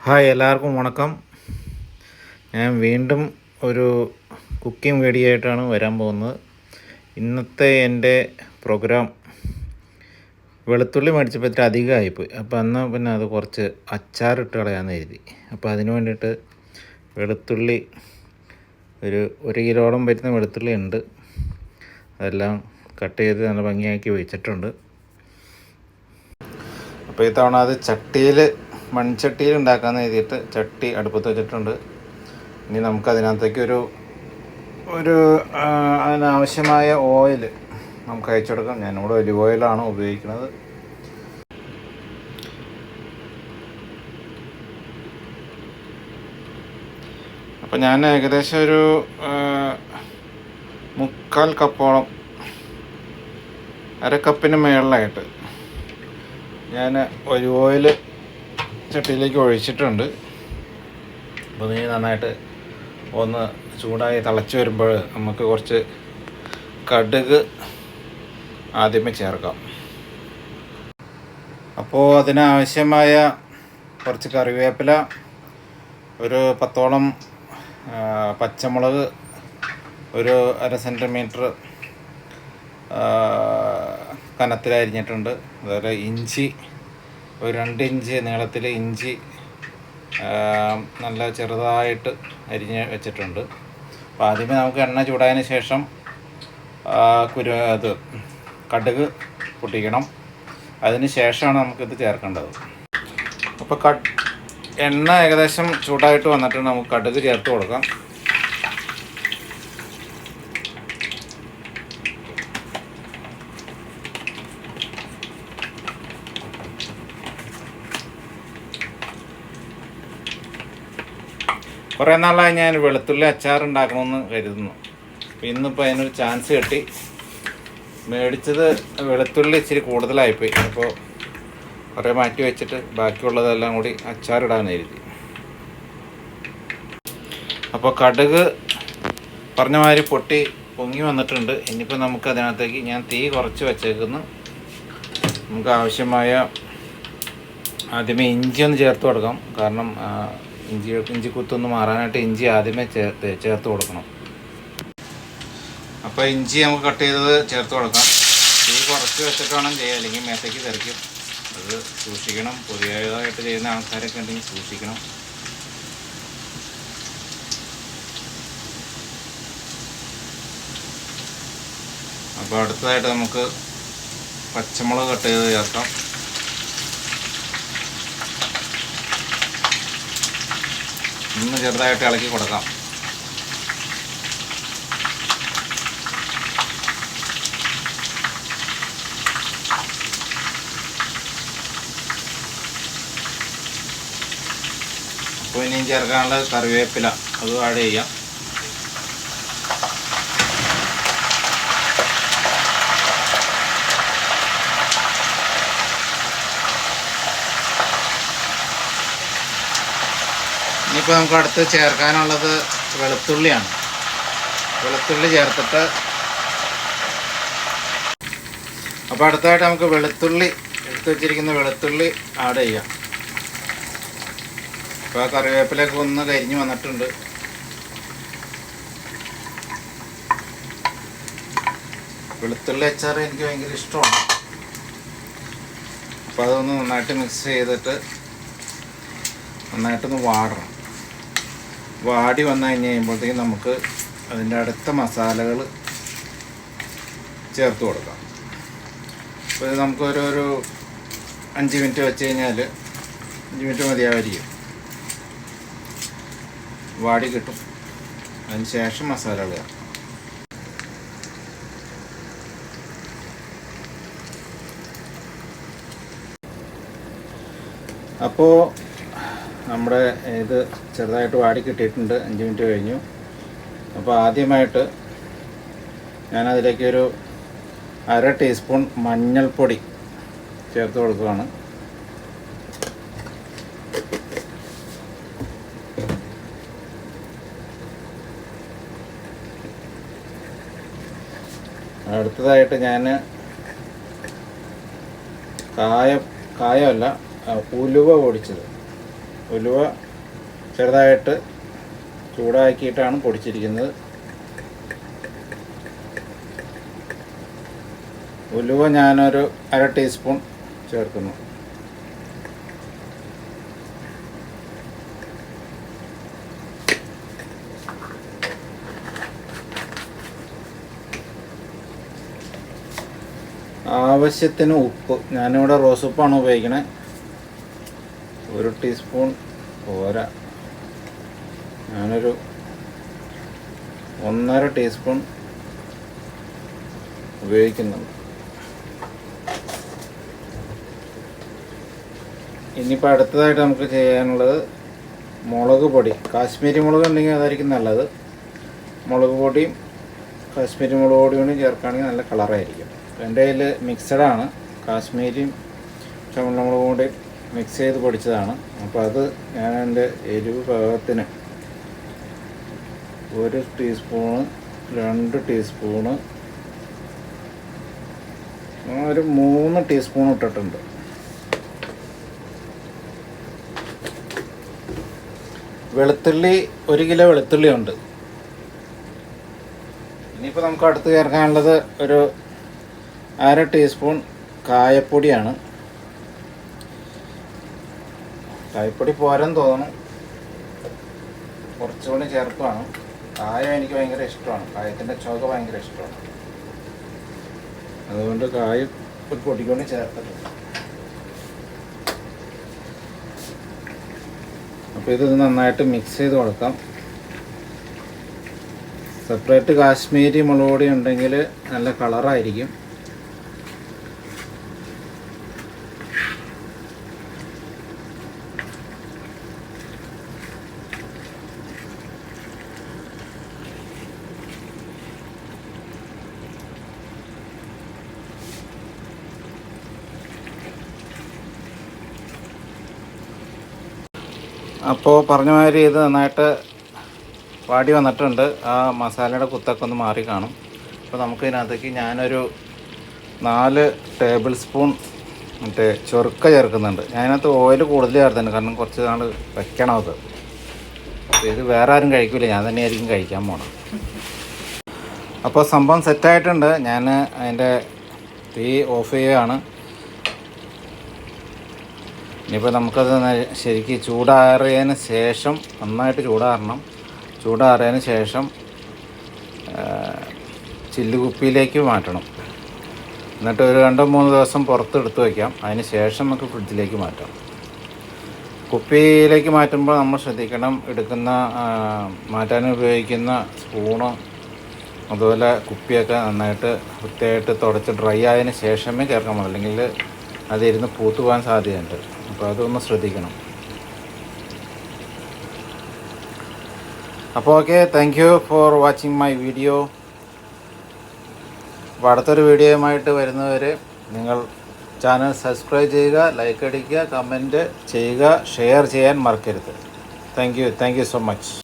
Hi, എല്ലാവർക്കും വണക്കം. ഞാൻ വീണ്ടും ഒരു കുക്കിംഗ് വീഡിയോ ആയിട്ടാണ് വരാൻ പോകുന്നത്. ഇന്നത്തെ എൻ്റെ പ്രോഗ്രാം വെളുത്തുള്ളി മേടിച്ചപ്പോൾ ഇത്തിരി അധികമായിപ്പോയി. അപ്പോൾ എന്നാൽ പിന്നെ അത് കുറച്ച് അച്ചാറിട്ട് കളയാമെന്ന് കരുതി. അപ്പോൾ അതിന് വേണ്ടിയിട്ട് വെളുത്തുള്ളി ഒരു കിലോളം വരുന്ന വെളുത്തുള്ളി ഉണ്ട്. അതെല്ലാം കട്ട് ചെയ്ത് നല്ല ഭംഗിയാക്കി വെച്ചിട്ടുണ്ട്. അപ്പോൾ ഇത്തവണ അത് മൺചട്ടിയിൽ ഉണ്ടാക്കാമെന്ന് എഴുതിയിട്ട് ചട്ടി അടുപ്പത്ത് വെച്ചിട്ടുണ്ട്. ഇനി നമുക്കതിനകത്തേക്ക് അതിനാവശ്യമായ ഓയിൽ നമുക്ക് അയച്ചു കൊടുക്കാം. ഞാനിവിടെ ഒലിവ് ഓയിലാണ് ഉപയോഗിക്കുന്നത്. അപ്പോൾ ഞാൻ ഏകദേശം ഒരു 3/4 കപ്പോളം, അര കപ്പിന് മുകളിലായിട്ട് ഞാൻ ഒലിവ് ഓയിൽ ചട്ടിയിലേക്ക് ഒഴിച്ചിട്ടുണ്ട്. അപ്പോൾ നീ നന്നായിട്ട് ഒന്ന് ചൂടായി തിളച്ച് വരുമ്പോൾ നമുക്ക് കുറച്ച് കടുക് ആദ്യമേ ചേർക്കാം. അപ്പോൾ അതിനാവശ്യമായ കുറച്ച് കറിവേപ്പില, ഒരു 10ഓളം പച്ചമുളക്, ഒരു 1/2 സെൻറ്റിമീറ്റർ കനത്തിലരിഞ്ഞിട്ടുണ്ട്. അതുപോലെ ഇഞ്ചി, ഒരു 2 ഇഞ്ച് നീളത്തിൽ ഇഞ്ചി നല്ല ചെറുതായിട്ട് അരിഞ്ഞ് വെച്ചിട്ടുണ്ട്. അപ്പോൾ ആദ്യമേ നമുക്ക് എണ്ണ ചൂടായതിന് ശേഷം കടുക് പൊട്ടിക്കണം. അതിന് ശേഷമാണ് നമുക്കിത് ചേർക്കേണ്ടത്. അപ്പോൾ എണ്ണ ഏകദേശം ചൂടായിട്ട് വന്നിട്ട് നമുക്ക് കടുക് ചേർത്ത് കൊടുക്കാം. കുറേ നാളായി ഞാൻ വെളുത്തുള്ളി അച്ചാർ ഉണ്ടാക്കണമെന്ന് കരുതുന്നു. അപ്പോൾ ഇന്നിപ്പോൾ അതിനൊരു ചാൻസ് കിട്ടി. മേടിച്ചത് വെളുത്തുള്ളി ഇച്ചിരി കൂടുതലായിപ്പോയി. അപ്പോൾ കുറേ മാറ്റി വെച്ചിട്ട് ബാക്കിയുള്ളതെല്ലാം കൂടി അച്ചാറിടാൻ കരുതി. അപ്പോൾ കടുക് പറഞ്ഞ മാതിരി പൊങ്ങി വന്നിട്ടുണ്ട്. ഇനിയിപ്പോൾ നമുക്ക് അതിനകത്തേക്ക് ഞാൻ തീ കുറച്ച് വെച്ചേക്കുന്നു. നമുക്ക് ആവശ്യമായ ആദ്യമേ ഇഞ്ചി ഒന്ന് ചേർത്ത് കൊടുക്കാം. കാരണം ഇഞ്ചി കുത്തൊന്ന് മാറാനായിട്ട് ഇഞ്ചി ആദ്യമേ ചേർത്ത് കൊടുക്കണം. അപ്പോൾ ഇഞ്ചി നമുക്ക് കട്ട് ചെയ്തത് ചേർത്ത് കൊടുക്കാം. തീ കുറച്ച് വെച്ചിട്ട് വേണം ചെയ്യാൻ, അല്ലെങ്കിൽ മേത്തേക്ക് തെറിക്കും. അത് സൂക്ഷിക്കണം. പുതിയതായിട്ട് ചെയ്യുന്ന ആൾക്കാരൊക്കെ ഉണ്ടെങ്കിൽ സൂക്ഷിക്കണം. അപ്പോൾ അടുത്തതായിട്ട് നമുക്ക് പച്ചമുളക് കട്ട് ചെയ്ത് ചേർക്കാം. ഒന്ന് ചെറുതായിട്ട് ഇളക്കി കൊടുക്കാം. അപ്പോൾ ഇനിയും ചേർക്കാനുള്ള കറിവേപ്പില അത് ആഡ് ചെയ്യാം. ഇനിയിപ്പോൾ നമുക്ക് അടുത്ത് ചേർക്കാനുള്ളത് വെളുത്തുള്ളിയാണ്. വെളുത്തുള്ളി ചേർത്തിട്ട് അപ്പോൾ അടുത്തായിട്ട് നമുക്ക് എടുത്ത് വെച്ചിരിക്കുന്ന വെളുത്തുള്ളി ആഡ് ചെയ്യാം. അപ്പോൾ ആ കറിവേപ്പിലൊക്കെ ഒന്ന് കരിഞ്ഞ് വന്നിട്ടുണ്ട്. വെളുത്തുള്ളി അച്ചാർ എനിക്ക് ഭയങ്കര ഇഷ്ടമാണ്. അപ്പോൾ അതൊന്ന് നന്നായിട്ട് മിക്സ് ചെയ്തിട്ട് നന്നായിട്ടൊന്ന് വാടണം. വാടി വന്നു കഴിയുമ്പോഴത്തേക്കും നമുക്ക് അതിൻ്റെ അടുത്ത മസാലകൾ ചേർത്ത് കൊടുക്കാം. അപ്പോൾ ഇത് നമുക്കൊരു 5 മിനിറ്റ് വെച്ച് കഴിഞ്ഞാൽ 5 മിനിറ്റ് മതിയായിരിക്കും, വാടി കിട്ടും. അതിന് ശേഷം മസാലകൾ ചേർക്കാം. അപ്പോൾ നമ്മുടെ ഇത് ചെറുതായിട്ട് വാടി കിട്ടിയിട്ടുണ്ട്. 5 മിനിറ്റ് കഴിഞ്ഞു. അപ്പോൾ ആദ്യമായിട്ട് ഞാനതിലേക്ക് ഒരു 1/2 ടീസ്പൂൺ മഞ്ഞൾപ്പൊടി ചേർത്ത് കൊടുക്കുകയാണ്. അടുത്തതായിട്ട് ഞാൻ കായമല്ല, ഉലുവ പൊടിച്ചത് ഉലുവ ചെറുതായിട്ട് ചൂടാക്കിയിട്ടാണ് പൊടിച്ചിരിക്കുന്നത്. ഉലുവ ഞാനൊരു 1/2 ടീസ്പൂൺ ചേർക്കുന്നു. ആവശ്യത്തിന് ഉപ്പ്, ഞാനിവിടെ റോസ് ഉപ്പാണ് ഉപയോഗിക്കണത്. 1 ടീസ്പൂൺ പോരാ, ഞാനൊരു 1.5 ടീസ്പൂൺ ഉപയോഗിക്കുന്നുണ്ട്. ഇനിയിപ്പോൾ അടുത്തതായിട്ട് നമുക്ക് ചെയ്യാനുള്ളത് മുളക് പൊടി. കാശ്മീരി മുളക് ഉണ്ടെങ്കിൽ അതായിരിക്കും നല്ലത്. മുളക് പൊടിയും കാശ്മീരി മുളക് പൊടിയും ചേർക്കുകയാണെങ്കിൽ നല്ല കളറായിരിക്കും. എൻ്റെ കയ്യിൽ മിക്സഡാണ്, കാശ്മീരിയും ചുവന്നമുളക് കൂടി മിക്സ് ചെയ്ത് പൊടിച്ചതാണ്. അപ്പോൾ അത് ഞാൻ എൻ്റെ എരിവ് പാകത്തിന് 1 ടീസ്പൂണ്, 2 ടീസ്പൂണ്, ഒരു 3 ടീസ്പൂൺ ഇട്ടിട്ടുണ്ട്. വെളുത്തുള്ളി 1 കിലോ വെളുത്തുള്ളി ഉണ്ട്. ഇനിയിപ്പോൾ നമുക്ക് അടുത്ത് ചേർക്കാനുള്ളത് ഒരു 1/2 ടീസ്പൂൺ കായപ്പൊടിയാണ്. കായപ്പൊടി പോരെന്ന് തോന്നുന്നു, കുറച്ചുകൂടി ചേർക്കുകയാണ്. കായം എനിക്ക് ഭയങ്കര ഇഷ്ടമാണ്, കായത്തിൻ്റെ ചുവ ഭയങ്കര ഇഷ്ടമാണ്. അതുകൊണ്ട് കായം ഒരു പൊടിക്കൊണ്ട് ചേർത്തിട്ടുണ്ട്. അപ്പോൾ ഇത് നന്നായിട്ട് മിക്സ് ചെയ്ത് കൊടുക്കാം. സെപ്പറേറ്റ് കാശ്മീരി മുളക് പൊടി ഉണ്ടെങ്കിൽ നല്ല കളറായിരിക്കും. അപ്പോൾ പറഞ്ഞ മാതിരി ഇത് നന്നായിട്ട് വാടി വന്നിട്ടുണ്ട്. ആ മസാലയുടെ കുത്തൊക്കെ ഒന്ന് മാറി കാണും. അപ്പോൾ നമുക്ക് ഇതിനകത്തേക്ക് ഞാനൊരു 4 ടേബിൾ സ്പൂൺ മറ്റേ ചൊറുക്ക ചേർക്കുന്നുണ്ട്. ഞാനതിനകത്ത് ഓയിൽ കൂടുതൽ ചേർത്തിട്ടുണ്ട്, കാരണം കുറച്ച് നാൾ വെക്കണം അത്. അപ്പോൾ ഇത് വേറെ ആരും കഴിക്കില്ല, ഞാൻ തന്നെയായിരിക്കും കഴിക്കാൻ പോകണം. അപ്പോൾ സംഭവം സെറ്റായിട്ടുണ്ട്. ഞാൻ അതിൻ്റെ തീ ഓഫ് ചെയ്യുകയാണ്. ഇനിയിപ്പോൾ നമുക്കത് ശരിക്കും ചൂടാറിയതിന് ശേഷം, നന്നായിട്ട് ചൂടാറിയതിന് ശേഷം ചില്ല് കുപ്പിയിലേക്ക് മാറ്റണം. എന്നിട്ട് ഒരു 2-3 ദിവസം പുറത്തെടുത്ത് വയ്ക്കാം. അതിന് ശേഷം നമുക്ക് ഫ്രിഡ്ജിലേക്ക് മാറ്റാം. കുപ്പിയിലേക്ക് മാറ്റുമ്പോൾ നമ്മൾ ശ്രദ്ധിക്കണം, മാറ്റാൻ ഉപയോഗിക്കുന്ന സ്പൂണ് അതുപോലെ കുപ്പിയൊക്കെ നന്നായിട്ട് വൃത്തിയായിട്ട് തുടച്ച് ഡ്രൈ ആയതിന് ശേഷമേ ചേർക്കാൻ പാടുള്ളൂ, അല്ലെങ്കിൽ അതിരുന്ന് പൂത്തു പോകാൻ സാധ്യതയുണ്ട്. അപ്പോൾ അതൊന്ന് ശ്രദ്ധിക്കണം. അപ്പോൾ okay, thank you for watching my video. അപ്പോൾ അടുത്തൊരു വീഡിയോയുമായിട്ട് വരുന്നവരെ നിങ്ങൾ ചാനൽ സബ്സ്ക്രൈബ് ചെയ്യുക, ലൈക്ക് അടിക്കുക, കമൻറ്റ് ചെയ്യുക, ഷെയർ ചെയ്യാൻ മറക്കരുത്. Thank you so much.